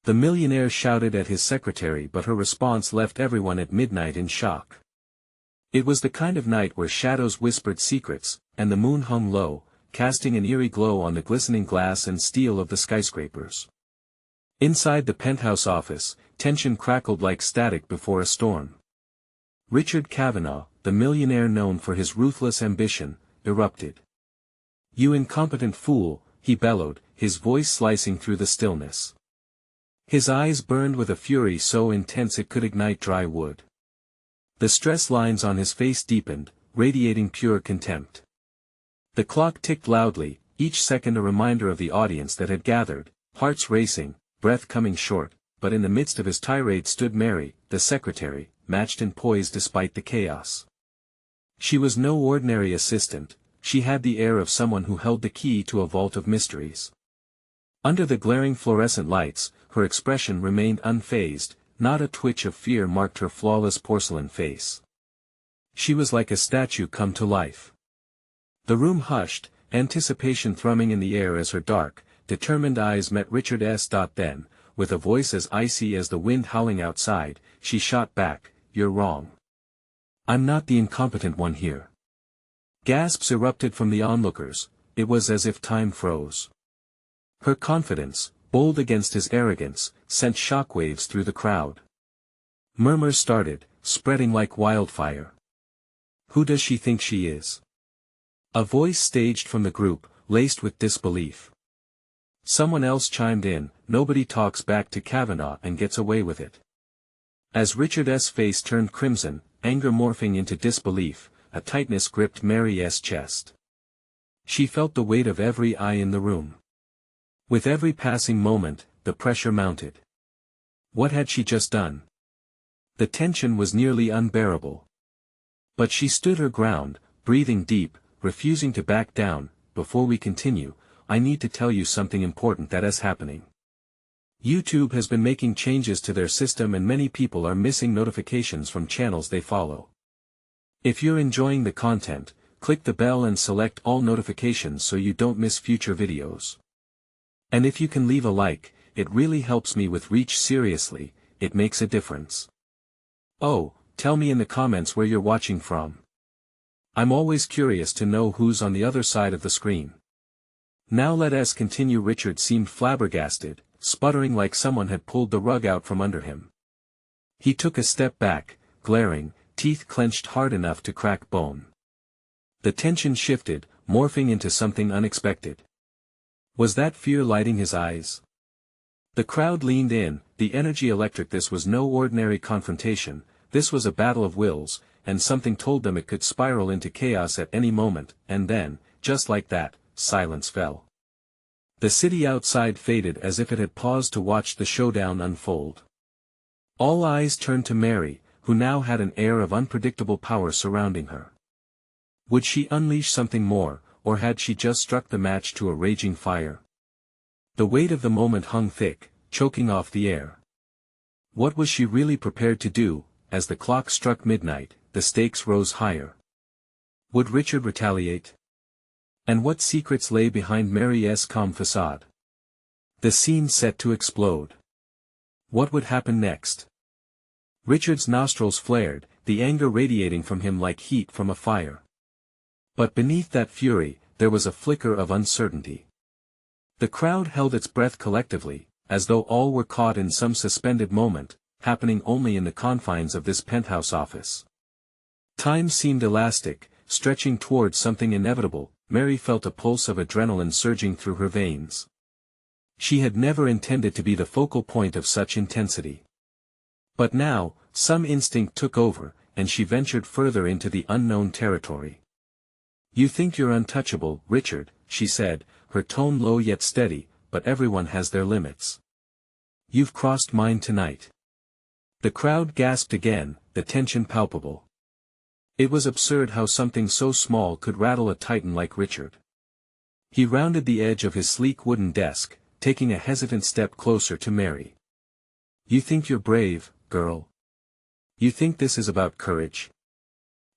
The millionaire shouted at his secretary, but her response left everyone at midnight in shock. It was the kind of night where shadows whispered secrets, and the moon hung low, casting an eerie glow on the glistening glass and steel of the skyscrapers. Inside the penthouse office, tension crackled like static before a storm. Richard Kavanaugh, the millionaire known for his ruthless ambition, erupted. "You incompetent fool," he bellowed, his voice slicing through the stillness. His eyes burned with a fury so intense it could ignite dry wood. The stress lines on his face deepened, radiating pure contempt. The clock ticked loudly, each second a reminder of the audience that had gathered, hearts racing, breath coming short, but in the midst of his tirade stood Mary, the secretary, matched and poised despite the chaos. She was no ordinary assistant, she had the air of someone who held the key to a vault of mysteries. Under the glaring fluorescent lights, her expression remained unfazed, not a twitch of fear marked her flawless porcelain face. She was like a statue come to life. The room hushed, anticipation thrumming in the air as her dark, determined eyes met Richard's. Then, with a voice as icy as the wind howling outside, she shot back, "You're wrong. I'm not the incompetent one here." Gasps erupted from the onlookers, it was as if time froze. Her confidence, bold against his arrogance, sent shockwaves through the crowd. Murmurs started, spreading like wildfire. "Who does she think she is?" A voice staged from the group, laced with disbelief. Someone else chimed in, "Nobody talks back to Kavanaugh and gets away with it." As Richard's face turned crimson, anger morphing into disbelief, a tightness gripped Mary's chest. She felt the weight of every eye in the room. With every passing moment, the pressure mounted. What had she just done? The tension was nearly unbearable. But she stood her ground, breathing deep, refusing to back down. "Before we continue, I need to tell you something important that is happening. YouTube has been making changes to their system and many people are missing notifications from channels they follow. If you're enjoying the content, click the bell and select all notifications so you don't miss future videos. And if you can leave a like, it really helps me with reach. Seriously, it makes a difference. Oh, tell me in the comments where you're watching from. I'm always curious to know who's on the other side of the screen. Now let us continue." Richard seemed flabbergasted, sputtering like someone had pulled the rug out from under him. He took a step back, glaring, teeth clenched hard enough to crack bone. The tension shifted, morphing into something unexpected. Was that fear lighting his eyes? The crowd leaned in, the energy electric. This was no ordinary confrontation, this was a battle of wills, and something told them it could spiral into chaos at any moment. And then, just like that, silence fell. The city outside faded as if it had paused to watch the showdown unfold. All eyes turned to Mary, who now had an air of unpredictable power surrounding her. Would she unleash something more, or had she just struck the match to a raging fire? The weight of the moment hung thick, choking off the air. What was she really prepared to do? As the clock struck midnight, the stakes rose higher. Would Richard retaliate? And what secrets lay behind Mary's calm facade? The scene set to explode. What would happen next? Richard's nostrils flared, the anger radiating from him like heat from a fire. But beneath that fury, there was a flicker of uncertainty. The crowd held its breath collectively, as though all were caught in some suspended moment, happening only in the confines of this penthouse office. Time seemed elastic, stretching towards something inevitable. Mary felt a pulse of adrenaline surging through her veins. She had never intended to be the focal point of such intensity. But now, some instinct took over, and she ventured further into the unknown territory. "You think you're untouchable, Richard," she said, her tone low yet steady, "but everyone has their limits. You've crossed mine tonight." The crowd gasped again, the tension palpable. It was absurd how something so small could rattle a titan like Richard. He rounded the edge of his sleek wooden desk, taking a hesitant step closer to Mary. "You think you're brave, girl? You think this is about courage?"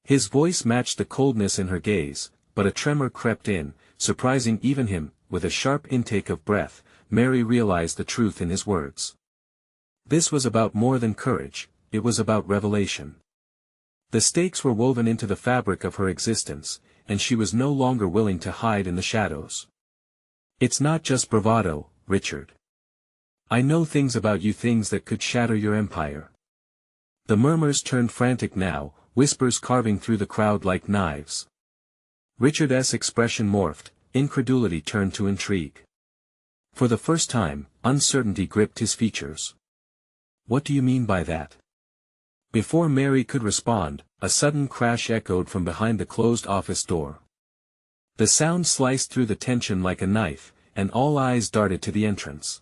His voice matched the coldness in her gaze, but a tremor crept in, surprising even him. With a sharp intake of breath, Mary realized the truth in his words. This was about more than courage, it was about revelation. The stakes were woven into the fabric of her existence, and she was no longer willing to hide in the shadows. It's not just bravado, Richard. I know things about you, things that could shatter your empire. The murmurs turned frantic now, whispers carving through the crowd like knives. Richard's expression morphed, incredulity turned to intrigue. For the first time, uncertainty gripped his features. What do you mean by that? Before Mary could respond, a sudden crash echoed from behind the closed office door. The sound sliced through the tension like a knife, and all eyes darted to the entrance.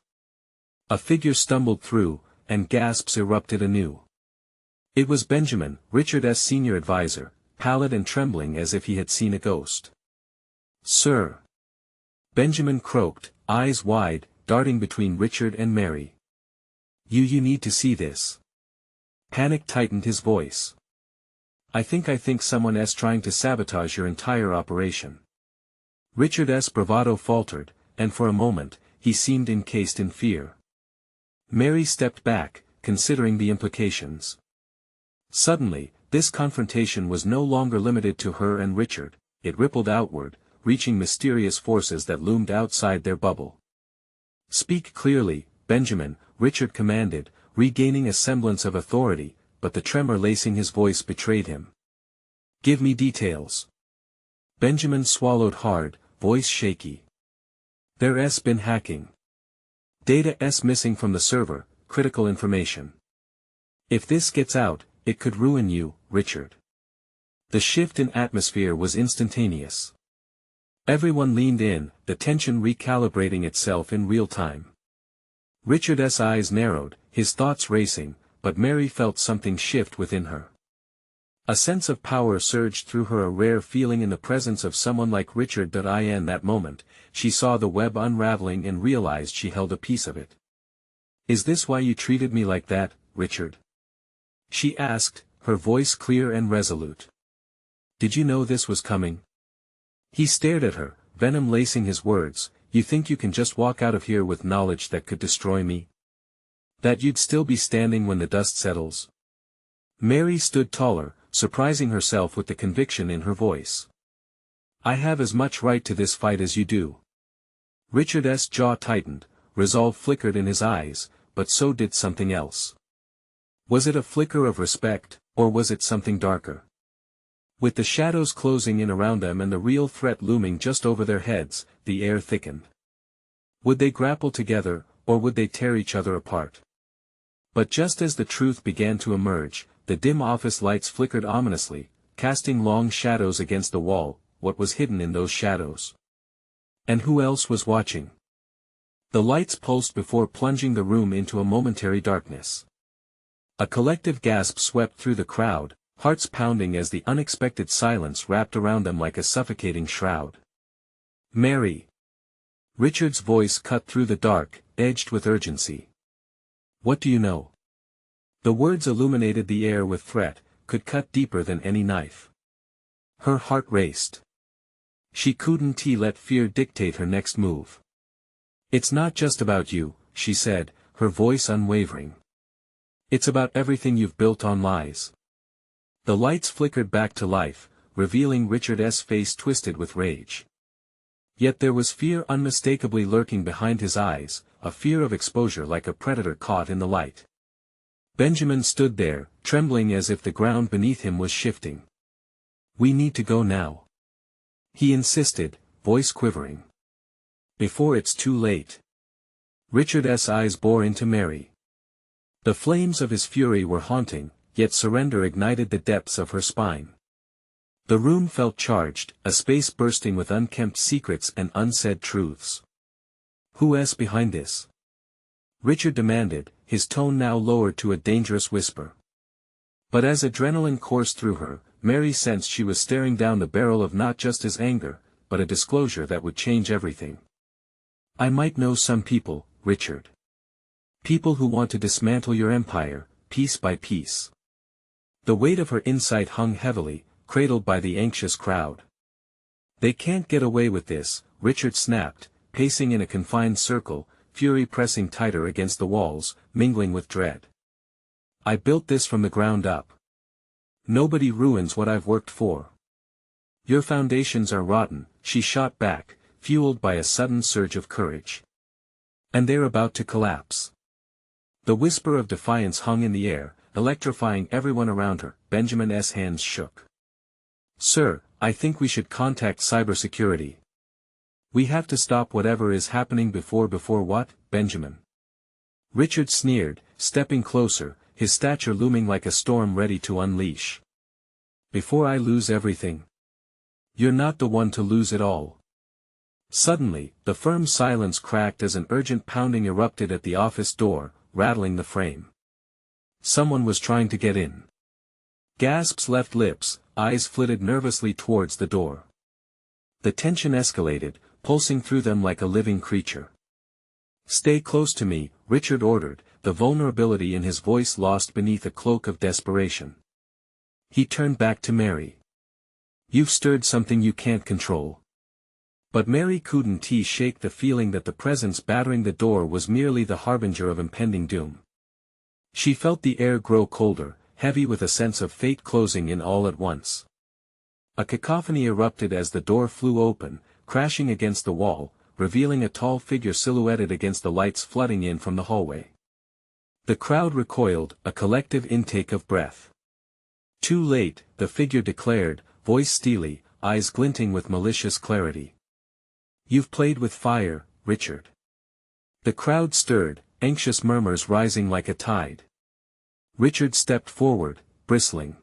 A figure stumbled through, and gasps erupted anew. It was Benjamin, Richard's senior advisor, pallid and trembling as if he had seen a ghost. "Sir." Benjamin croaked, eyes wide, darting between Richard and Mary. You need to see this." Panic tightened his voice. I think someone's trying to sabotage your entire operation." Richard's bravado faltered, and for a moment, he seemed encased in fear. Mary stepped back, considering the implications. Suddenly, this confrontation was no longer limited to her and Richard, it rippled outward, reaching mysterious forces that loomed outside their bubble. "Speak clearly, Benjamin," Richard commanded, regaining a semblance of authority, but the tremor lacing his voice betrayed him. "Give me details." Benjamin swallowed hard, voice shaky. "There's been hacking. Data's missing from the server, critical information. If this gets out, it could ruin you, Richard." The shift in atmosphere was instantaneous. Everyone leaned in, the tension recalibrating itself in real time. Richard's eyes narrowed, his thoughts racing, but Mary felt something shift within her. A sense of power surged through her, a rare feeling in the presence of someone like Richard. In that moment, she saw the web unraveling and realized she held a piece of it. "Is this why you treated me like that, Richard?" she asked, her voice clear and resolute. "Did you know this was coming?" He stared at her, venom lacing his words. "You think you can just walk out of here with knowledge that could destroy me? That you'd still be standing when the dust settles?" Mary stood taller, surprising herself with the conviction in her voice. "I have as much right to this fight as you do." Richard's jaw tightened, resolve flickered in his eyes, but so did something else. Was it a flicker of respect, or was it something darker? With the shadows closing in around them and the real threat looming just over their heads, the air thickened. Would they grapple together, or would they tear each other apart? But just as the truth began to emerge, the dim office lights flickered ominously, casting long shadows against the wall. What was hidden in those shadows? And who else was watching? The lights pulsed before plunging the room into a momentary darkness. A collective gasp swept through the crowd, hearts pounding as the unexpected silence wrapped around them like a suffocating shroud. "Mary!" Richard's voice cut through the dark, edged with urgency. "What do you know?" The words illuminated the air with threat, could cut deeper than any knife. Her heart raced. She couldn't let fear dictate her next move. "It's not just about you," she said, her voice unwavering. "It's about everything you've built on lies." The lights flickered back to life, revealing Richard's face twisted with rage. Yet there was fear unmistakably lurking behind his eyes, a fear of exposure like a predator caught in the light. Benjamin stood there, trembling as if the ground beneath him was shifting. "We need to go now," he insisted, voice quivering. "Before it's too late." Richard's eyes bore into Mary. The flames of his fury were haunting, yet surrender ignited the depths of her spine. The room felt charged, a space bursting with unkempt secrets and unsaid truths. "Who's behind this?" Richard demanded, his tone now lowered to a dangerous whisper. But as adrenaline coursed through her, Mary sensed she was staring down the barrel of not just his anger, but a disclosure that would change everything. "I might know some people, Richard. People who want to dismantle your empire, piece by piece." The weight of her insight hung heavily, cradled by the anxious crowd. "They can't get away with this," Richard snapped, pacing in a confined circle, fury pressing tighter against the walls, mingling with dread. I built this from the ground up. Nobody ruins what I've worked for. Your foundations are rotten, she shot back, fueled by a sudden surge of courage. And they're about to collapse. The whisper of defiance hung in the air, electrifying everyone around her. Benjamin's hands shook. Sir, I think we should contact cybersecurity. We have to stop whatever is happening before what, Benjamin? Richard sneered, stepping closer, his stature looming like a storm ready to unleash. Before I lose everything? You're not the one to lose it all. Suddenly, the firm silence cracked as an urgent pounding erupted at the office door, rattling the frame. Someone was trying to get in. Gasps left lips, eyes flitted nervously towards the door. The tension escalated, pulsing through them like a living creature. Stay close to me, Richard ordered, the vulnerability in his voice lost beneath a cloak of desperation. He turned back to Mary. You've stirred something you can't control. But Mary couldn't shake the feeling that the presence battering the door was merely the harbinger of impending doom. She felt the air grow colder, heavy with a sense of fate closing in all at once. A cacophony erupted as the door flew open, crashing against the wall, revealing a tall figure silhouetted against the lights flooding in from the hallway. The crowd recoiled, a collective intake of breath. Too late, the figure declared, voice steely, eyes glinting with malicious clarity. You've played with fire, Richard. The crowd stirred, anxious murmurs rising like a tide. Richard stepped forward, bristling.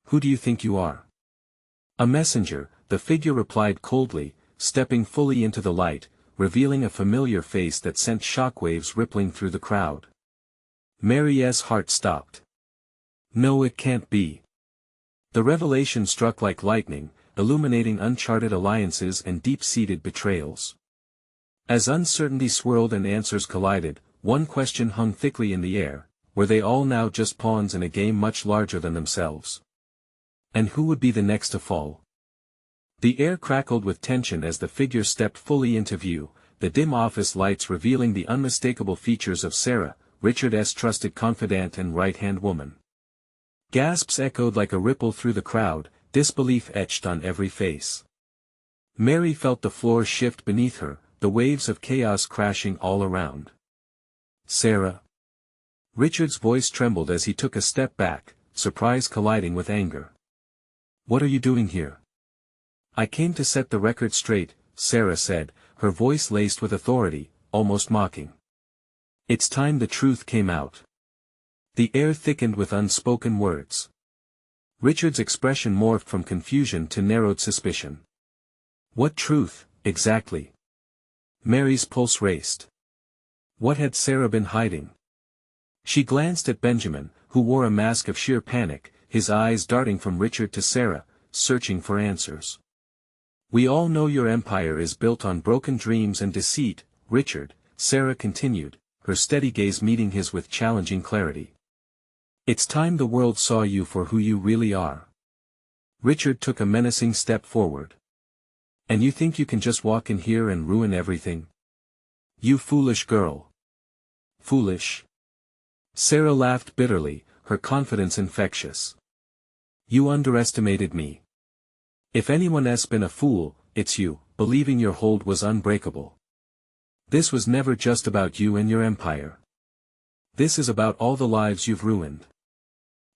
Who do you think you are? A messenger, the figure replied coldly, stepping fully into the light, revealing a familiar face that sent shockwaves rippling through the crowd. Mary's heart stopped. No, it can't be. The revelation struck like lightning, illuminating uncharted alliances and deep-seated betrayals. As uncertainty swirled and answers collided, one question hung thickly in the air: were they all now just pawns in a game much larger than themselves? And who would be the next to fall? The air crackled with tension as the figure stepped fully into view, the dim office lights revealing the unmistakable features of Sarah, Richard's trusted confidant and right-hand woman. Gasps echoed like a ripple through the crowd, disbelief etched on every face. Mary felt the floor shift beneath her, the waves of chaos crashing all around. Sarah. Richard's voice trembled as he took a step back, surprise colliding with anger. What are you doing here? I came to set the record straight, Sarah said, her voice laced with authority, almost mocking. It's time the truth came out. The air thickened with unspoken words. Richard's expression morphed from confusion to narrowed suspicion. What truth, exactly? Mary's pulse raced. What had Sarah been hiding? She glanced at Benjamin, who wore a mask of sheer panic, his eyes darting from Richard to Sarah, searching for answers. We all know your empire is built on broken dreams and deceit, Richard, Sarah continued, her steady gaze meeting his with challenging clarity. It's time the world saw you for who you really are. Richard took a menacing step forward. And you think you can just walk in here and ruin everything? You foolish girl. Foolish? Sarah laughed bitterly, her confidence infectious. You underestimated me. If anyone's been a fool, it's you, believing your hold was unbreakable. This was never just about you and your empire. This is about all the lives you've ruined.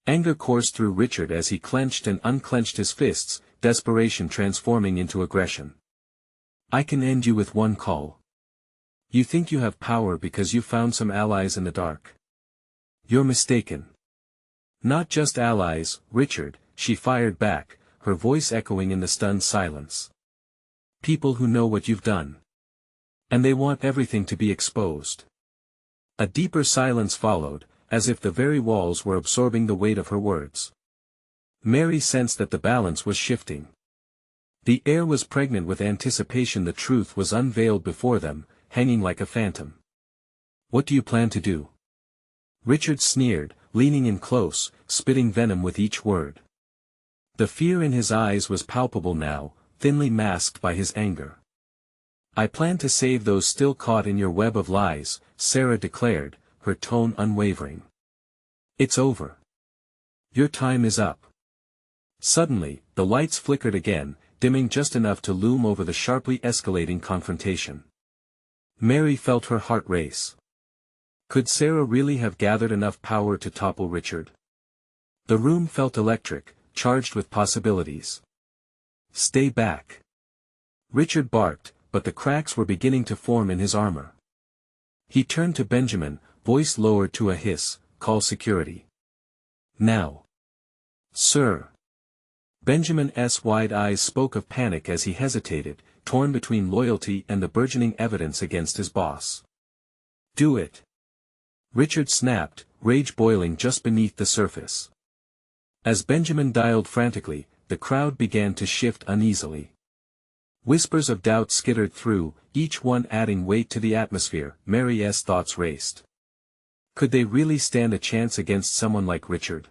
Anger coursed through Richard as he clenched and unclenched his fists, desperation transforming into aggression. I can end you with one call. You think you have power because you found some allies in the dark. You're mistaken. Not just allies, Richard, she fired back, her voice echoing in the stunned silence. People who know what you've done. And they want everything to be exposed. A deeper silence followed, as if the very walls were absorbing the weight of her words. Mary sensed that the balance was shifting. The air was pregnant with anticipation. The truth was unveiled before them, hanging like a phantom. What do you plan to do? Richard sneered, leaning in close, spitting venom with each word. The fear in his eyes was palpable now, thinly masked by his anger. I plan to save those still caught in your web of lies, Sarah declared, her tone unwavering. It's over. Your time is up. Suddenly, the lights flickered again, dimming just enough to loom over the sharply escalating confrontation. Mary felt her heart race. Could Sarah really have gathered enough power to topple Richard? The room felt electric, charged with possibilities. Stay back. Richard barked, but the cracks were beginning to form in his armor. He turned to Benjamin, voice lowered to a hiss, call security. Now. Sir. Benjamin's wide eyes spoke of panic as he hesitated, torn between loyalty and the burgeoning evidence against his boss. Do it. Richard snapped, rage boiling just beneath the surface. As Benjamin dialed frantically, the crowd began to shift uneasily. Whispers of doubt skittered through, each one adding weight to the atmosphere. Mary's thoughts raced. Could they really stand a chance against someone like Richard?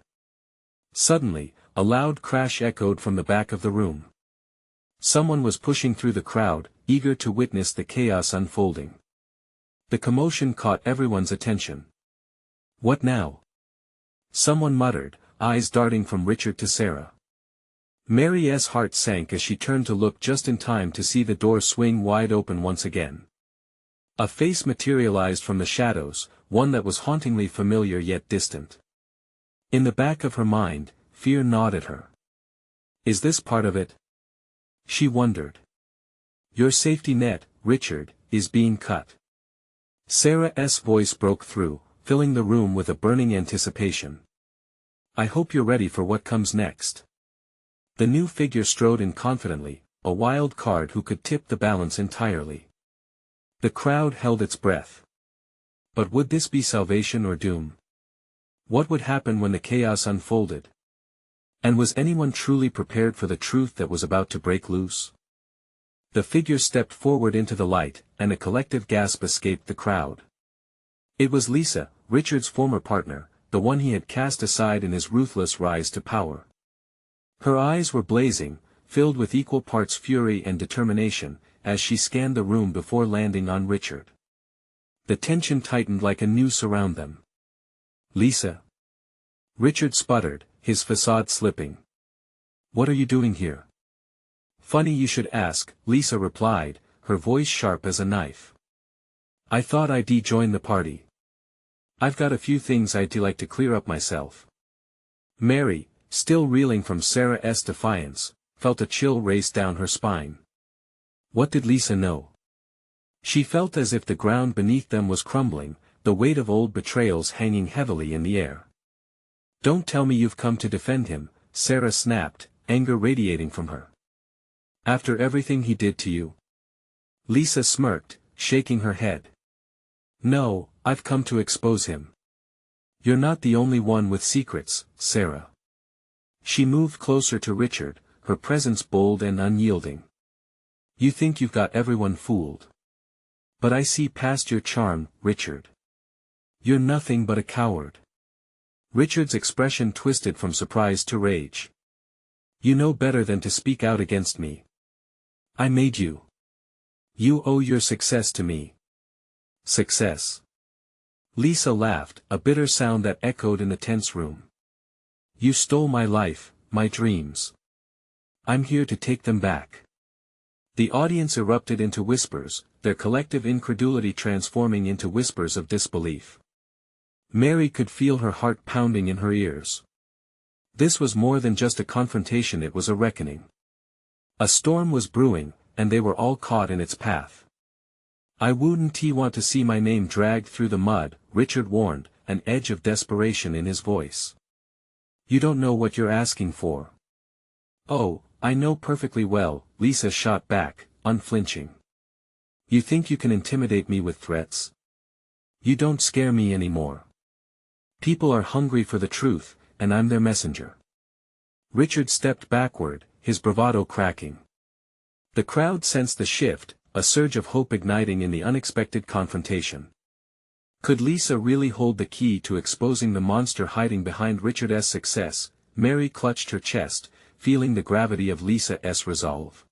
Suddenly, a loud crash echoed from the back of the room. Someone was pushing through the crowd, eager to witness the chaos unfolding. The commotion caught everyone's attention. What now? Someone muttered, eyes darting from Richard to Sarah. Mary's heart sank as she turned to look just in time to see the door swing wide open once again. A face materialized from the shadows, one that was hauntingly familiar yet distant. In the back of her mind, fear gnawed at her. Is this part of it? She wondered. Your safety net, Richard, is being cut. Sarah's voice broke through, filling the room with a burning anticipation. I hope you're ready for what comes next. The new figure strode in confidently, a wild card who could tip the balance entirely. The crowd held its breath. But would this be salvation or doom? What would happen when the chaos unfolded? And was anyone truly prepared for the truth that was about to break loose? The figure stepped forward into the light, and a collective gasp escaped the crowd. It was Lisa, Richard's former partner, the one he had cast aside in his ruthless rise to power. Her eyes were blazing, filled with equal parts fury and determination, as she scanned the room before landing on Richard. The tension tightened like a noose around them. Lisa? Richard sputtered, his facade slipping. What are you doing here? Funny you should ask, Lisa replied, her voice sharp as a knife. I thought I'd join the party. I've got a few things I'd like to clear up myself. Mary, still reeling from Sarah's defiance, felt a chill race down her spine. What did Lisa know? She felt as if the ground beneath them was crumbling, the weight of old betrayals hanging heavily in the air. Don't tell me you've come to defend him, Sarah snapped, anger radiating from her. After everything he did to you? Lisa smirked, shaking her head. No, I've come to expose him. You're not the only one with secrets, Sarah. She moved closer to Richard, her presence bold and unyielding. You think you've got everyone fooled. But I see past your charm, Richard. You're nothing but a coward. Richard's expression twisted from surprise to rage. You know better than to speak out against me. I made you. You owe your success to me. Success. Lisa laughed, a bitter sound that echoed in the tense room. You stole my life, my dreams. I'm here to take them back. The audience erupted into whispers, their collective incredulity transforming into whispers of disbelief. Mary could feel her heart pounding in her ears. This was more than just a confrontation, it was a reckoning. A storm was brewing, and they were all caught in its path. I wouldn't want to see my name dragged through the mud, Richard warned, an edge of desperation in his voice. You don't know what you're asking for. Oh, I know perfectly well, Lisa shot back, unflinching. You think you can intimidate me with threats? You don't scare me anymore. People are hungry for the truth, and I'm their messenger. Richard stepped backward, his bravado cracking. The crowd sensed the shift, a surge of hope igniting in the unexpected confrontation. Could Lisa really hold the key to exposing the monster hiding behind Richard's success? Mary clutched her chest, feeling the gravity of Lisa's resolve.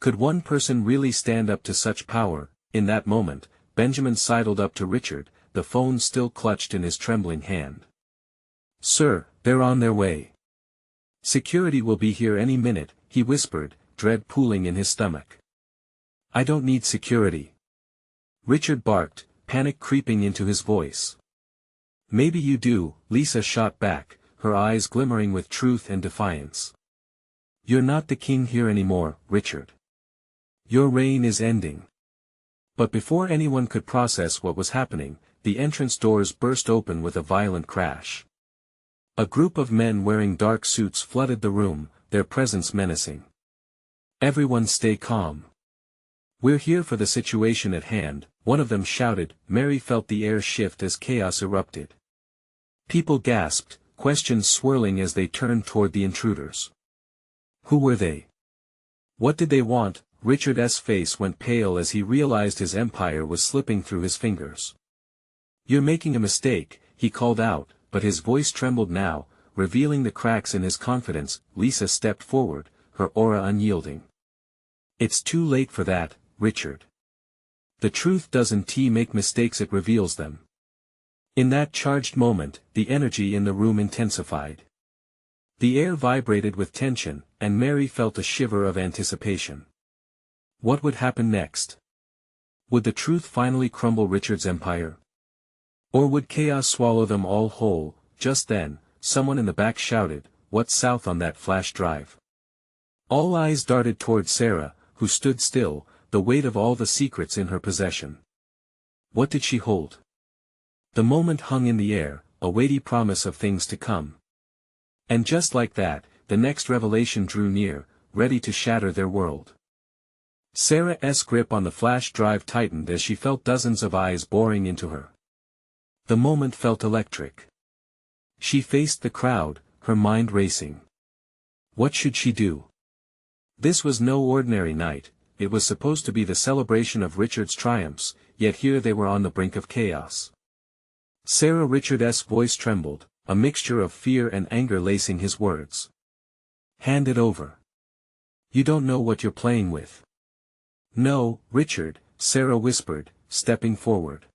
Could one person really stand up to such power? In that moment, Benjamin sidled up to Richard, the phone still clutched in his trembling hand. "Sir, they're on their way. Security will be here any minute," he whispered, dread pooling in his stomach. "I don't need security," Richard barked, panic creeping into his voice. "Maybe you do," Lisa shot back, her eyes glimmering with truth and defiance. "You're not the king here anymore, Richard. Your reign is ending." But before anyone could process what was happening, the entrance doors burst open with a violent crash. A group of men wearing dark suits flooded the room, their presence menacing. "Everyone stay calm. We're here for the situation at hand," one of them shouted. Mary felt the air shift as chaos erupted. People gasped, questions swirling as they turned toward the intruders. Who were they? What did they want? Richard's face went pale as he realized his empire was slipping through his fingers. "You're making a mistake," he called out, but his voice trembled now, revealing the cracks in his confidence. Lisa stepped forward, her aura unyielding. "It's too late for that, Richard. The truth doesn't make mistakes, it reveals them." In that charged moment, the energy in the room intensified. The air vibrated with tension, and Mary felt a shiver of anticipation. What would happen next? Would the truth finally crumble Richard's empire? Or would chaos swallow them all whole? Just then, someone in the back shouted, "What's south on that flash drive?" All eyes darted toward Sarah, who stood still, the weight of all the secrets in her possession. What did she hold? The moment hung in the air, a weighty promise of things to come. And just like that, the next revelation drew near, ready to shatter their world. Sarah's grip on the flash drive tightened as she felt dozens of eyes boring into her. The moment felt electric. She faced the crowd, her mind racing. What should she do? This was no ordinary night, it was supposed to be the celebration of Richard's triumphs, yet here they were on the brink of chaos. Richard's voice trembled, a mixture of fear and anger lacing his words. "Hand it over. You don't know what you're playing with." "No, Richard," Sarah whispered, stepping forward.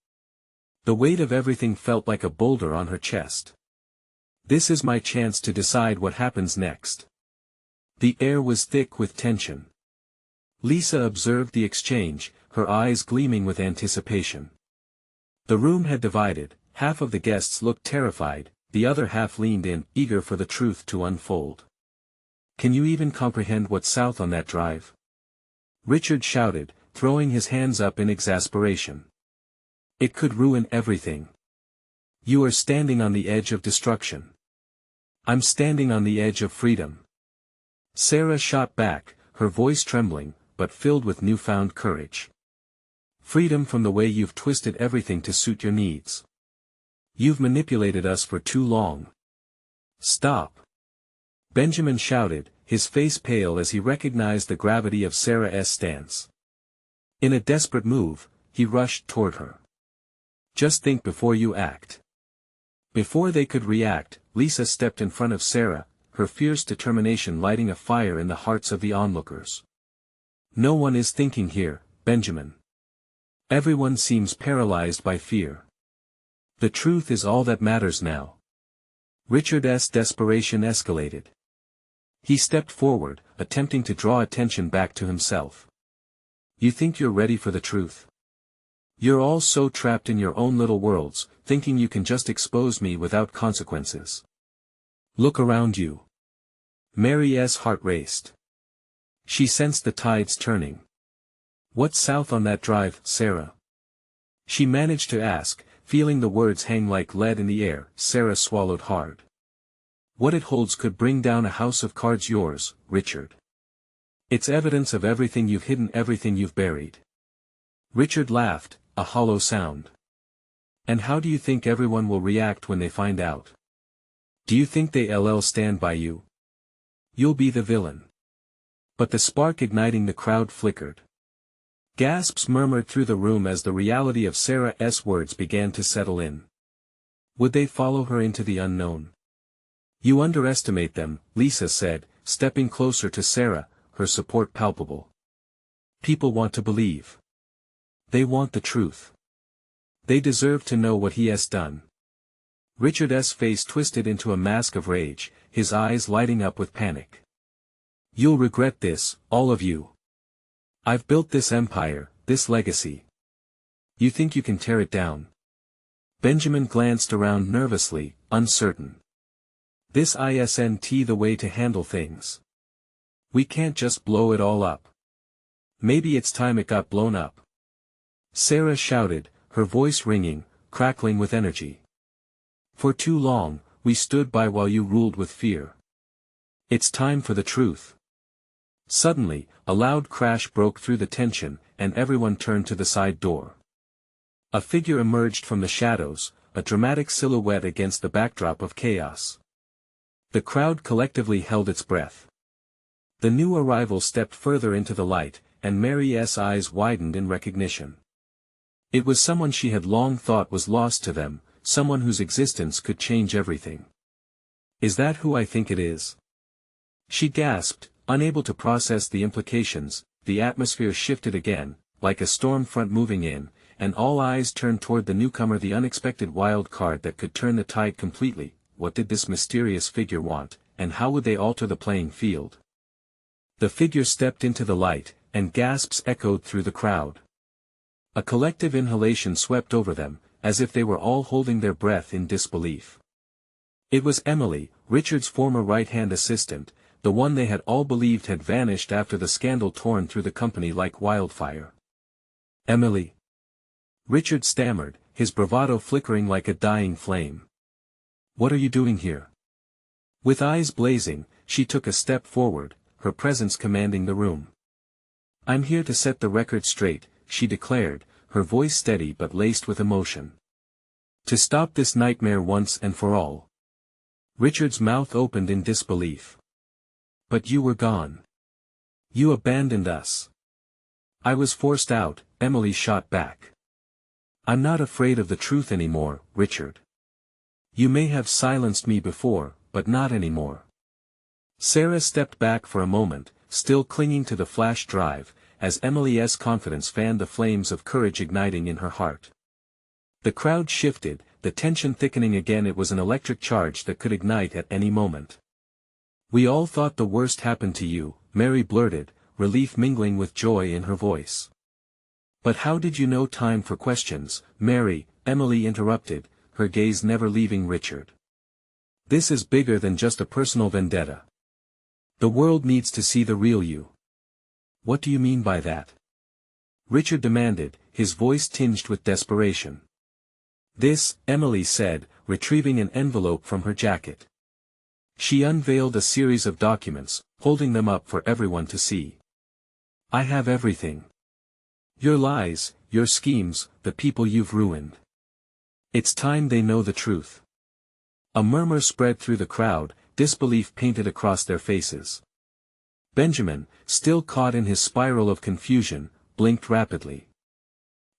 The weight of everything felt like a boulder on her chest. "This is my chance to decide what happens next." The air was thick with tension. Lisa observed the exchange, her eyes gleaming with anticipation. The room had divided, half of the guests looked terrified, the other half leaned in, eager for the truth to unfold. "Can you even comprehend what's south on that drive?" Richard shouted, throwing his hands up in exasperation. "It could ruin everything. You are standing on the edge of destruction. I'm standing on the edge of freedom." Sarah shot back, her voice trembling, but filled with newfound courage. "Freedom from the way you've twisted everything to suit your needs. You've manipulated us for too long. Stop." Benjamin shouted, his face pale as he recognized the gravity of Sarah's stance. In a desperate move, he rushed toward her. "Just think before you act." Before they could react, Lisa stepped in front of Sarah, her fierce determination lighting a fire in the hearts of the onlookers. "No one is thinking here, Benjamin. Everyone seems paralyzed by fear. The truth is all that matters now." Richard's desperation escalated. He stepped forward, attempting to draw attention back to himself. "You think you're ready for the truth? You're all so trapped in your own little worlds, thinking you can just expose me without consequences. Look around you." Mary's heart raced. She sensed the tides turning. "What's south on that drive, Sarah?" She managed to ask, feeling the words hang like lead in the air. Sarah swallowed hard. "What it holds could bring down a house of cards, yours, Richard. It's evidence of everything you've hidden, everything you've buried." Richard laughed, a hollow sound. "And how do you think everyone will react when they find out? Do you think they'll stand by you? You'll be the villain." But the spark igniting the crowd flickered. Gasps murmured through the room as the reality of Sarah's words began to settle in. Would they follow her into the unknown? "You underestimate them," Lisa said, stepping closer to Sarah, her support palpable. People want to believe. They want the truth. They deserve to know what he has done. Richard's face twisted into a mask of rage, his eyes lighting up with panic. You'll regret this, all of you. I've built this empire, this legacy. You think you can tear it down? Benjamin glanced around nervously, uncertain. This isn't the way to handle things. We can't just blow it all up. Maybe it's time it got blown up. Sarah shouted, her voice ringing, crackling with energy. For too long, we stood by while you ruled with fear. It's time for the truth. Suddenly, a loud crash broke through the tension, and everyone turned to the side door. A figure emerged from the shadows, a dramatic silhouette against the backdrop of chaos. The crowd collectively held its breath. The new arrival stepped further into the light, and Mary's eyes widened in recognition. It was someone she had long thought was lost to them, someone whose existence could change everything. Is that who I think it is? She gasped, unable to process the implications. The atmosphere shifted again, like a storm front moving in, and all eyes turned toward the newcomer, the unexpected wild card that could turn the tide completely. What did this mysterious figure want, and how would they alter the playing field? The figure stepped into the light, and gasps echoed through the crowd. A collective inhalation swept over them, as if they were all holding their breath in disbelief. It was Emily, Richard's former right-hand assistant, the one they had all believed had vanished after the scandal torn through the company like wildfire. Emily? Richard stammered, his bravado flickering like a dying flame. What are you doing here? With eyes blazing, she took a step forward, her presence commanding the room. I'm here to set the record straight, she declared, her voice steady but laced with emotion. To stop this nightmare once and for all. Richard's mouth opened in disbelief. But you were gone. You abandoned us. I was forced out, Emily shot back. I'm not afraid of the truth anymore, Richard. You may have silenced me before, but not anymore. Sarah stepped back for a moment, still clinging to the flash drive, as Emily's confidence fanned the flames of courage igniting in her heart. The crowd shifted, the tension thickening again. It was an electric charge that could ignite at any moment. We all thought the worst happened to you, Mary blurted, relief mingling with joy in her voice. But how did you know? Time for questions, Mary, Emily interrupted, her gaze never leaving Richard. This is bigger than just a personal vendetta. The world needs to see the real you. What do you mean by that? Richard demanded, his voice tinged with desperation. This, Emily said, retrieving an envelope from her jacket. She unveiled a series of documents, holding them up for everyone to see. I have everything. Your lies, your schemes, the people you've ruined. It's time they know the truth. A murmur spread through the crowd, disbelief painted across their faces. Benjamin, still caught in his spiral of confusion, blinked rapidly.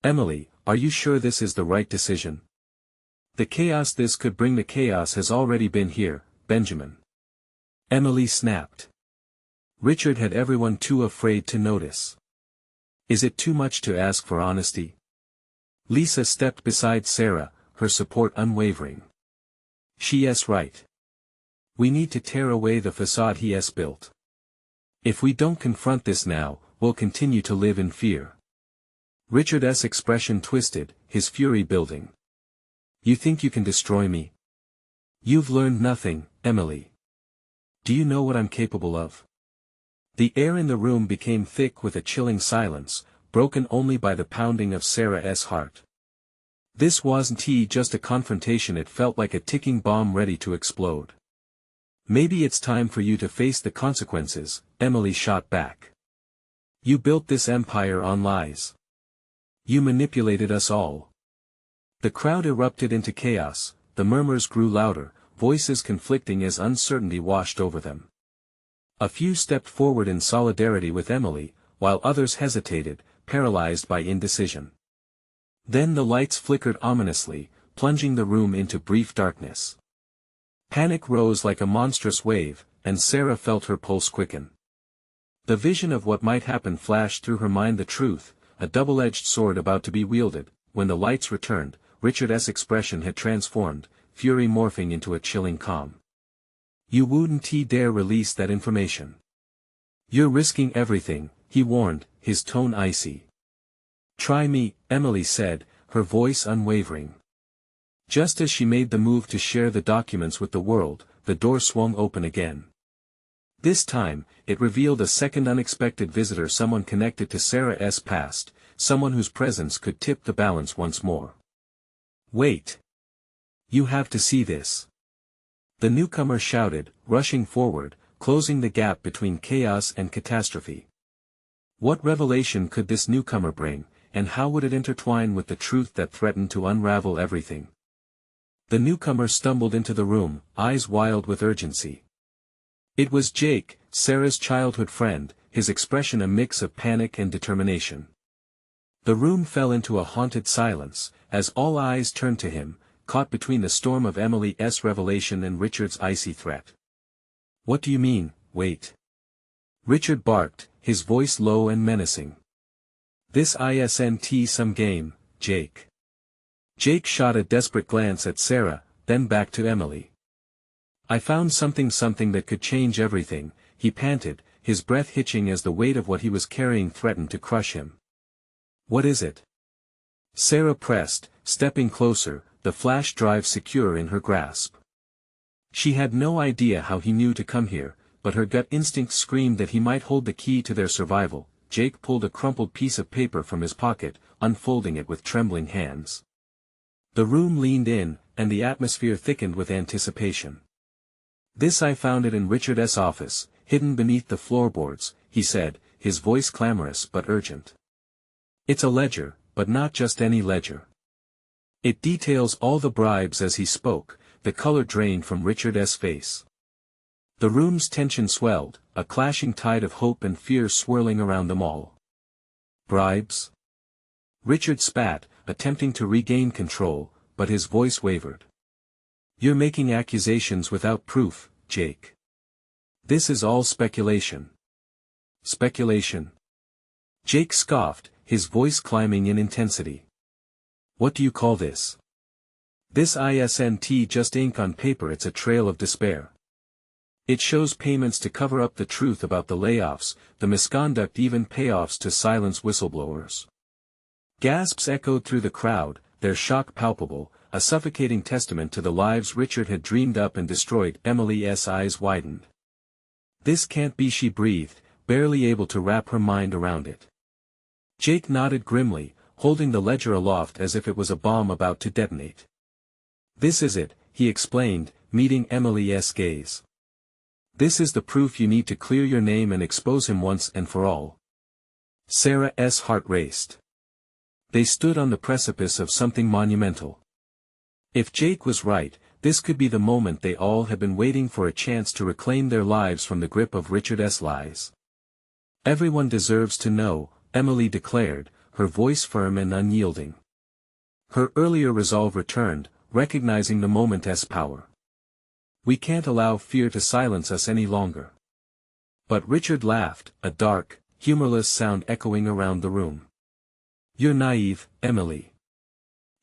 Emily, are you sure this is the right decision? The chaos this could bring. The chaos has already been here, Benjamin. Emily snapped. Richard had everyone too afraid to notice. Is it too much to ask for honesty? Lisa stepped beside Sarah, her support unwavering. She's right. We need to tear away the facade he has built. If we don't confront this now, we'll continue to live in fear. Richard's expression twisted, his fury building. You think you can destroy me? You've learned nothing, Emily. Do you know what I'm capable of? The air in the room became thick with a chilling silence, broken only by the pounding of Sarah's heart. This wasn't just a confrontation, it felt like a ticking bomb ready to explode. Maybe it's time for you to face the consequences, Emily shot back. You built this empire on lies. You manipulated us all. The crowd erupted into chaos, the murmurs grew louder, voices conflicting as uncertainty washed over them. A few stepped forward in solidarity with Emily, while others hesitated, paralyzed by indecision. Then the lights flickered ominously, plunging the room into brief darkness. Panic rose like a monstrous wave, and Sarah felt her pulse quicken. The vision of what might happen flashed through her mind, the truth, a double-edged sword about to be wielded. When the lights returned, Richard's expression had transformed, fury morphing into a chilling calm. "You wouldn't dare release that information. You're risking everything," he warned, his tone icy. "Try me," Emily said, her voice unwavering. Just as she made the move to share the documents with the world, the door swung open again. This time, it revealed a second unexpected visitor, someone connected to Sarah's past, someone whose presence could tip the balance once more. "Wait. You have to see this." The newcomer shouted, rushing forward, closing the gap between chaos and catastrophe. What revelation could this newcomer bring, and how would it intertwine with the truth that threatened to unravel everything? The newcomer stumbled into the room, eyes wild with urgency. It was Jake, Sarah's childhood friend, his expression a mix of panic and determination. The room fell into a haunted silence, as all eyes turned to him, caught between the storm of Emily's revelation and Richard's icy threat. "What do you mean, wait?" Richard barked, his voice low and menacing. "This isn't some game, Jake." Jake shot a desperate glance at Sarah, then back to Emily. "I found something that could change everything," he panted, his breath hitching as the weight of what he was carrying threatened to crush him. "What is it?" Sarah pressed, stepping closer, the flash drive secure in her grasp. She had no idea how he knew to come here, but her gut instinct screamed that he might hold the key to their survival. Jake pulled a crumpled piece of paper from his pocket, unfolding it with trembling hands. The room leaned in, and the atmosphere thickened with anticipation. I found it in Richard's office, hidden beneath the floorboards," he said, his voice clamorous but urgent. "It's a ledger, but not just any ledger. It details all the bribes." As he spoke, the color drained from Richard's face. The room's tension swelled, a clashing tide of hope and fear swirling around them all. "Bribes?" Richard spat, attempting to regain control, but his voice wavered. "You're making accusations without proof, Jake. This is all speculation." "Speculation?" Jake scoffed, his voice climbing in intensity. "What do you call this?" "This isn't just ink on paper, it's a trail of despair. It shows payments to cover up the truth about the layoffs, the misconduct, even payoffs to silence whistleblowers." Gasps echoed through the crowd, their shock palpable, a suffocating testament to the lives Richard had dreamed up and destroyed. Emily's eyes widened. "This can't be," she breathed, barely able to wrap her mind around it. Jake nodded grimly, holding the ledger aloft as if it was a bomb about to detonate. "This is it," he explained, meeting Emily's gaze. "This is the proof you need to clear your name and expose him once and for all." Sarah's heart raced. They stood on the precipice of something monumental. If Jake was right, this could be the moment they all had been waiting for, a chance to reclaim their lives from the grip of Richard's lies. "Everyone deserves to know," Emily declared, her voice firm and unyielding. Her earlier resolve returned, recognizing the moment's power. "We can't allow fear to silence us any longer." But Richard laughed, a dark, humorless sound echoing around the room. "You're naive, Emily.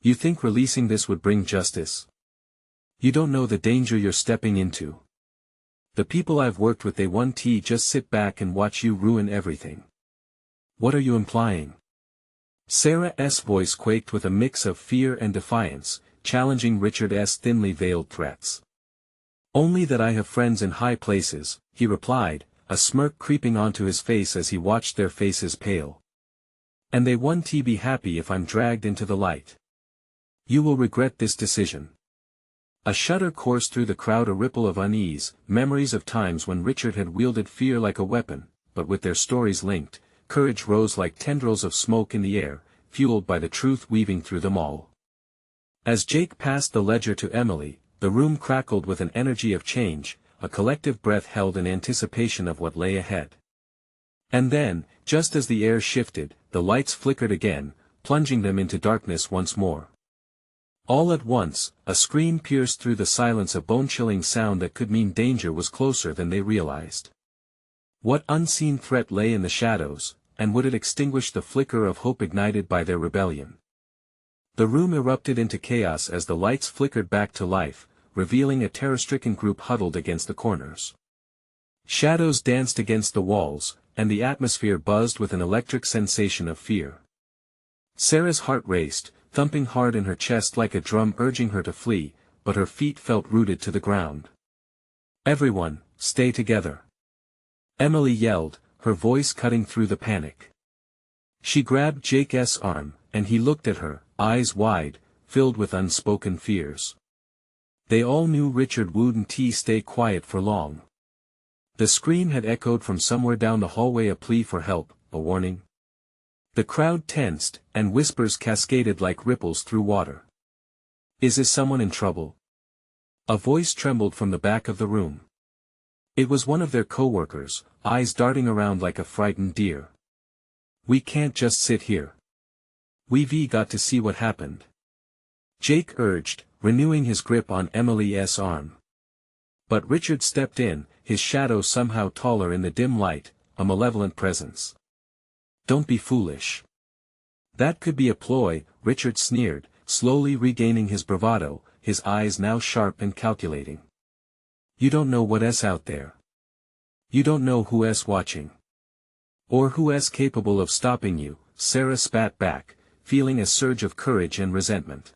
You think releasing this would bring justice? You don't know the danger you're stepping into. The people I've worked with, they won't just sit back and watch you ruin everything." "What are you implying?" Sarah's voice quaked with a mix of fear and defiance, challenging Richard's thinly veiled threats. "Only that I have friends in high places," he replied, a smirk creeping onto his face as he watched their faces pale. "And they won't be happy if I'm dragged into the light. You will regret this decision." A shudder coursed through the crowd, a ripple of unease, memories of times when Richard had wielded fear like a weapon, but with their stories linked, courage rose like tendrils of smoke in the air, fueled by the truth weaving through them all. As Jake passed the ledger to Emily, the room crackled with an energy of change, a collective breath held in anticipation of what lay ahead. And then, just as the air shifted, the lights flickered again, plunging them into darkness once more. All at once, a scream pierced through the silence, a bone-chilling sound that could mean danger was closer than they realized. What unseen threat lay in the shadows, and would it extinguish the flicker of hope ignited by their rebellion? The room erupted into chaos as the lights flickered back to life, revealing a terror-stricken group huddled against the corners. Shadows danced against the walls, and the atmosphere buzzed with an electric sensation of fear. Sarah's heart raced, thumping hard in her chest like a drum urging her to flee, but her feet felt rooted to the ground. "Everyone, stay together!" Emily yelled, her voice cutting through the panic. She grabbed Jake's arm, and he looked at her, eyes wide, filled with unspoken fears. They all knew Richard wouldn't stay quiet for long. The scream had echoed from somewhere down the hallway, a plea for help, a warning. The crowd tensed, and whispers cascaded like ripples through water. "Is someone in trouble?" A voice trembled from the back of the room. It was one of their co-workers, eyes darting around like a frightened deer. "We can't just sit here. We've got to see what happened," Jake urged, renewing his grip on Emily's arm. But Richard stepped in, his shadow somehow taller in the dim light, a malevolent presence. "Don't be foolish." "That could be a ploy," Richard sneered, slowly regaining his bravado, his eyes now sharp and calculating. "You don't know what's out there. You don't know who's watching. Or who's capable of stopping you," Sarah spat back, feeling a surge of courage and resentment.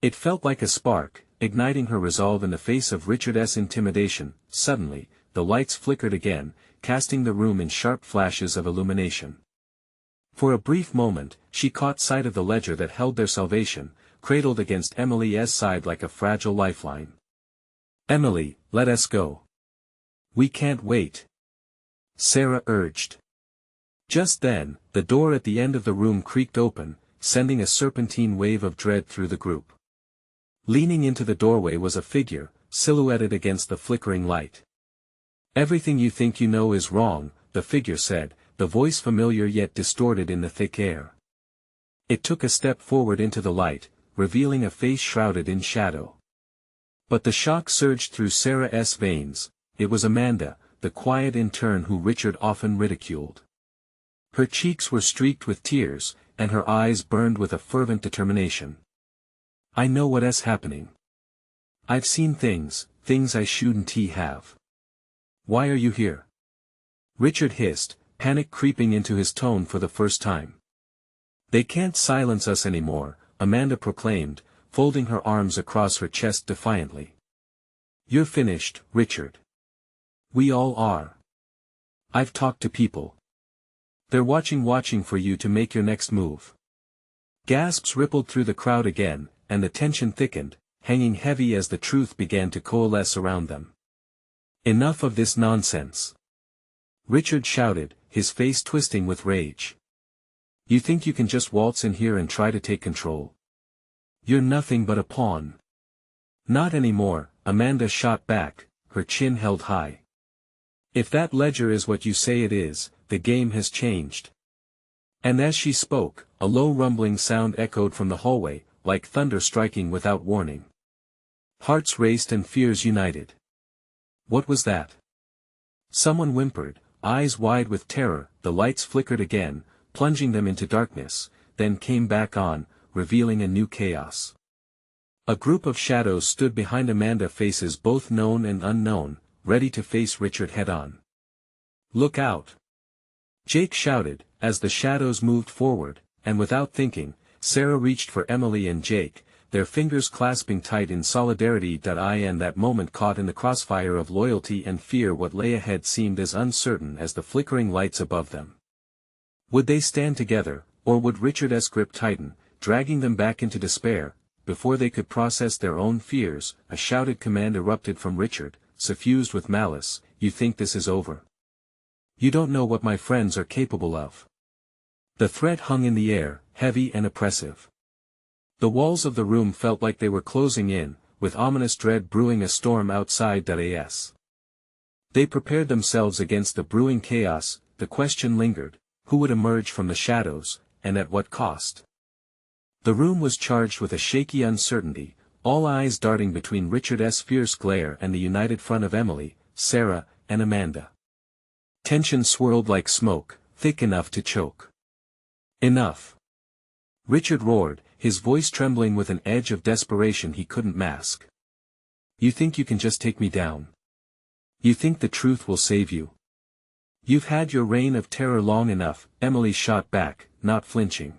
It felt like a spark, igniting her resolve in the face of Richard's intimidation. Suddenly, the lights flickered again, casting the room in sharp flashes of illumination. For a brief moment, she caught sight of the ledger that held their salvation, cradled against Emily's side like a fragile lifeline. "Emily, let us go. We can't wait," Sarah urged. Just then, the door at the end of the room creaked open, sending a serpentine wave of dread through the group. Leaning into the doorway was a figure, silhouetted against the flickering light. "Everything you think you know is wrong," the figure said, the voice familiar yet distorted in the thick air. It took a step forward into the light, revealing a face shrouded in shadow. But the shock surged through Sarah's veins. It was Amanda, the quiet intern who Richard often ridiculed. Her cheeks were streaked with tears, and her eyes burned with a fervent determination. "I know what's happening. I've seen things I shouldn't have. Why are you here?" Richard hissed, panic creeping into his tone for the first time. "They can't silence us anymore," Amanda proclaimed, folding her arms across her chest defiantly. "You're finished, Richard. We all are. I've talked to people. They're watching for you to make your next move." Gasps rippled through the crowd again, and the tension thickened, hanging heavy as the truth began to coalesce around them. "Enough of this nonsense," Richard shouted, his face twisting with rage. "You think you can just waltz in here and try to take control? You're nothing but a pawn." "Not anymore," Amanda shot back, her chin held high. "If that ledger is what you say it is, the game has changed." And as she spoke, a low rumbling sound echoed from the hallway, like thunder striking without warning. Hearts raced and fears united. What was that? Someone whimpered, eyes wide with terror. The lights flickered again, plunging them into darkness, then came back on, revealing a new chaos. A group of shadows stood behind Amanda, faces both known and unknown, ready to face Richard head-on. "Look out!" Jake shouted, as the shadows moved forward, and without thinking, Sarah reached for Emily and Jake, their fingers clasping tight in solidarity. In that moment, caught in the crossfire of loyalty and fear, what lay ahead seemed as uncertain as the flickering lights above them. Would they stand together, or would Richard's grip tighten, dragging them back into despair? Before they could process their own fears, a shouted command erupted from Richard, suffused with malice. "You think this is over? You don't know what my friends are capable of." The threat hung in the air, heavy and oppressive. The walls of the room felt like they were closing in, with ominous dread brewing a storm outside. They prepared themselves against the brewing chaos. The question lingered: who would emerge from the shadows, and at what cost? The room was charged with a shaky uncertainty, all eyes darting between Richard's fierce glare and the united front of Emily, Sarah, and Amanda. Tension swirled like smoke, thick enough to choke. Enough! Richard roared, his voice trembling with an edge of desperation he couldn't mask. You think you can just take me down? You think the truth will save you? You've had your reign of terror long enough, Emily shot back, not flinching.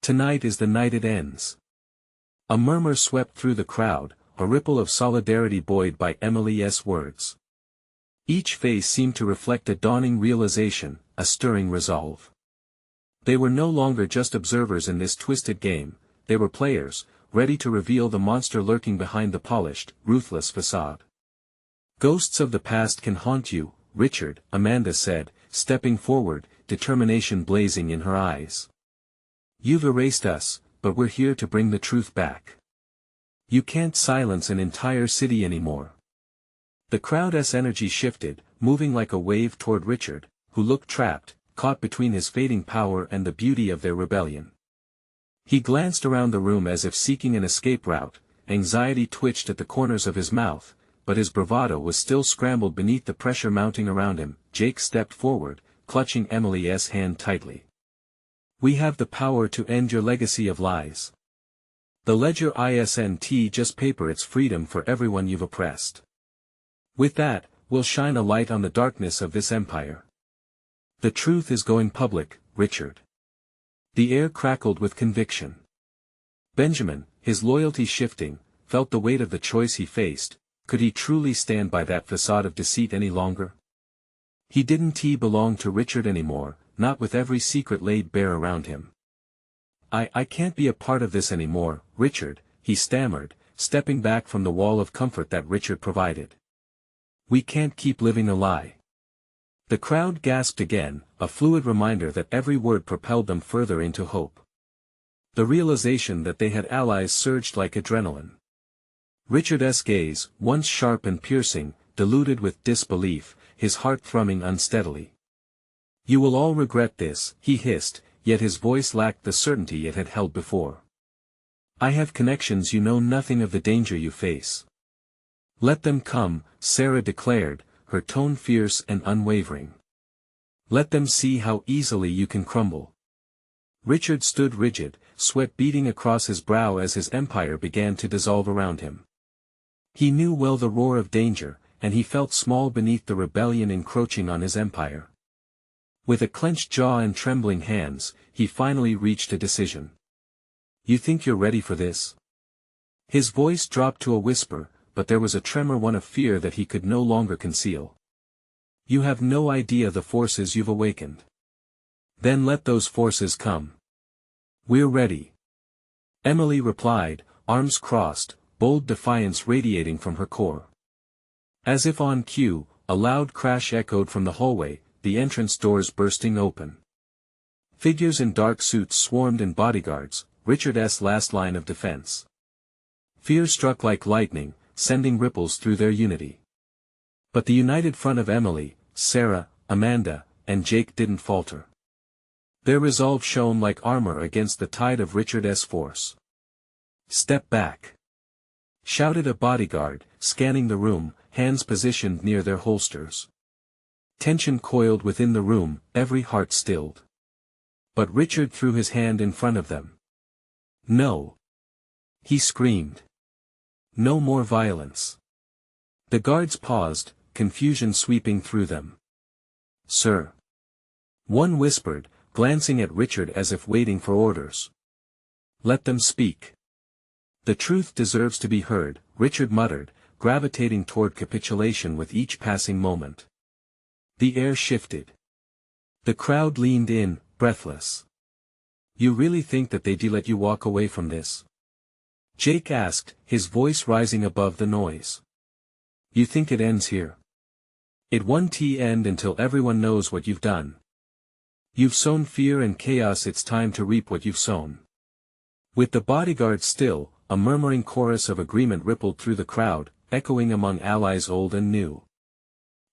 Tonight is the night it ends. A murmur swept through the crowd, a ripple of solidarity buoyed by Emily's words. Each face seemed to reflect a dawning realization, a stirring resolve. They were no longer just observers in this twisted game, they were players, ready to reveal the monster lurking behind the polished, ruthless facade. Ghosts of the past can haunt you, Richard, Amanda said, stepping forward, determination blazing in her eyes. You've erased us, but we're here to bring the truth back. You can't silence an entire city anymore. The crowd's energy shifted, moving like a wave toward Richard, who looked trapped, caught between his fading power and the beauty of their rebellion. He glanced around the room as if seeking an escape route, anxiety twitched at the corners of his mouth, but his bravado was still scrambled beneath the pressure mounting around him. Jake stepped forward, clutching Emily's hand tightly. We have the power to end your legacy of lies. The ledger isn't just paper, it's freedom for everyone you've oppressed. With that, we'll shine a light on the darkness of this empire. The truth is going public, Richard. The air crackled with conviction. Benjamin, his loyalty shifting, felt the weight of the choice he faced. Could he truly stand by that facade of deceit any longer? He didn't belong to Richard anymore, not with every secret laid bare around him. I can't be a part of this anymore, Richard, he stammered, stepping back from the wall of comfort that Richard provided. We can't keep living a lie. The crowd gasped again, a fluid reminder that every word propelled them further into hope. The realization that they had allies surged like adrenaline. Richard's gaze, once sharp and piercing, diluted with disbelief, his heart thrumming unsteadily. You will all regret this, he hissed, yet his voice lacked the certainty it had held before. I have connections, you know nothing of the danger you face. Let them come, Sarah declared, her tone fierce and unwavering. Let them see how easily you can crumble. Richard stood rigid, sweat beading across his brow as his empire began to dissolve around him. He knew well the roar of danger, and he felt small beneath the rebellion encroaching on his empire. With a clenched jaw and trembling hands, he finally reached a decision. You think you're ready for this? His voice dropped to a whisper, but there was a tremor, one of fear that he could no longer conceal. You have no idea the forces you've awakened. Then let those forces come. We're ready. Emily replied, arms crossed, bold defiance radiating from her core. As if on cue, a loud crash echoed from the hallway, the entrance doors bursting open. Figures in dark suits swarmed in bodyguards, Richard's last line of defense. Fear struck like lightning, sending ripples through their unity. But the united front of Emily, Sarah, Amanda, and Jake didn't falter. Their resolve shone like armor against the tide of Richard's force. Step back! Shouted a bodyguard, scanning the room, hands positioned near their holsters. Tension coiled within the room, every heart stilled. But Richard threw his hand in front of them. No! He screamed. No more violence. The guards paused, confusion sweeping through them. Sir! One whispered, glancing at Richard as if waiting for orders. Let them speak. The truth deserves to be heard, Richard muttered, gravitating toward capitulation with each passing moment. The air shifted. The crowd leaned in, breathless. You really think that they'd let you walk away from this? Jake asked, his voice rising above the noise. You think it ends here? It won't end until everyone knows what you've done. You've sown fear and chaos, it's time to reap what you've sown. With the bodyguard still, a murmuring chorus of agreement rippled through the crowd, echoing among allies old and new.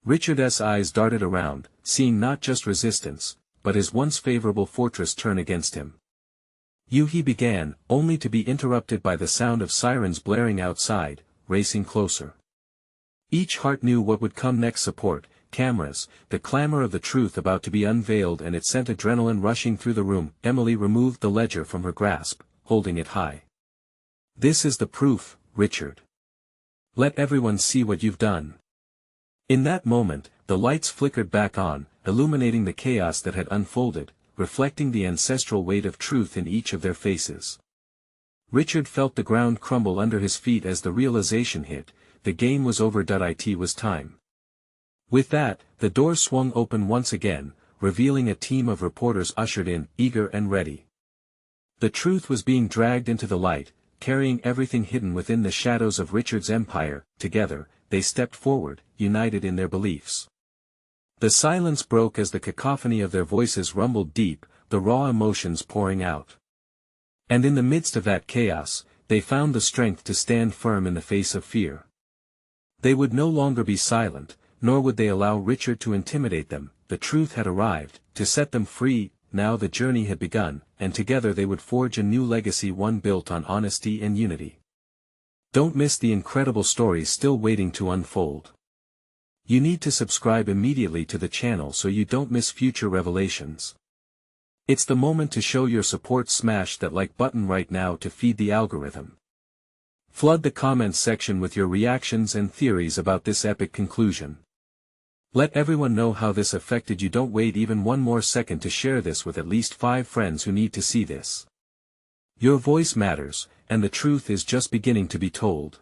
Richard's eyes darted around, seeing not just resistance, but his once favorable fortress turn against him. He began, only to be interrupted by the sound of sirens blaring outside, racing closer. Each heart knew what would come next: support, cameras, the clamor of the truth about to be unveiled, and it sent adrenaline rushing through the room. Emily removed the ledger from her grasp, holding it high. "This is the proof, Richard. Let everyone see what you've done." In that moment, the lights flickered back on, illuminating the chaos that had unfolded, reflecting the ancestral weight of truth in each of their faces. Richard felt the ground crumble under his feet as the realization hit: the game was over. It was time. With that, the door swung open once again, revealing a team of reporters ushered in, eager and ready. The truth was being dragged into the light, carrying everything hidden within the shadows of Richard's empire. Together, they stepped forward, united in their beliefs. The silence broke as the cacophony of their voices rumbled deep, the raw emotions pouring out. And in the midst of that chaos, they found the strength to stand firm in the face of fear. They would no longer be silent, nor would they allow Richard to intimidate them. The truth had arrived, to set them free. Now the journey had begun, and together they would forge a new legacy, one built on honesty and unity. Don't miss the incredible stories still waiting to unfold. You need to subscribe immediately to the channel so you don't miss future revelations. It's the moment to show your support. Smash that like button right now to feed the algorithm. Flood the comments section with your reactions and theories about this epic conclusion. Let everyone know how this affected you. Don't wait even one more second to share this with at least 5 friends who need to see this. Your voice matters, and the truth is just beginning to be told.